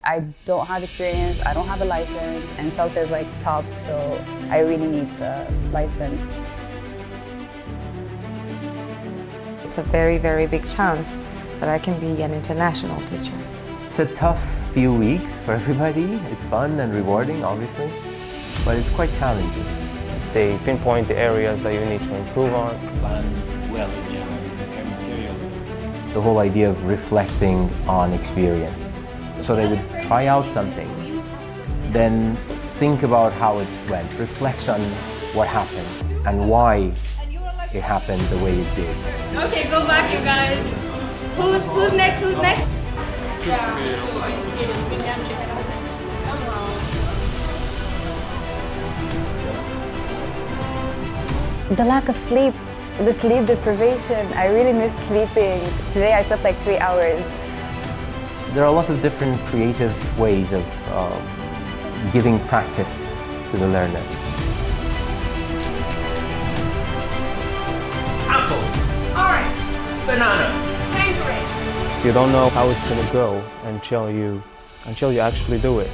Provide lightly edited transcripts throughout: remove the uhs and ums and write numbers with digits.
I don't have experience, I don't have a license, and CELTA is like top, so I really need the license. It's a very, very big chance that I can be an international teacher. It's a tough few weeks for everybody. It's fun and rewarding, obviously, but it's quite challenging. They pinpoint the areas that you need to improve on. Plan well in general, prepare materials. The whole idea of reflecting on experience. So they would try out something, then think about how it went, reflect on what happened and why it happened the way it did. Okay, go back, you guys. Who's next? Who's next? The lack of sleep, the sleep deprivation, I really miss sleeping. Today I slept like 3 hours. There are a lot of different creative ways of giving practice to the learners. Apple, orange, banana, tangerine. You don't know how it's going to go until you actually do it.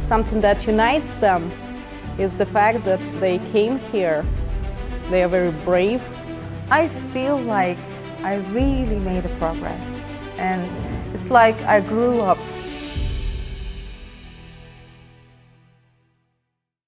Something that unites them is the fact that they came here. They are very brave. I feel like I really made a progress, and it's like I grew up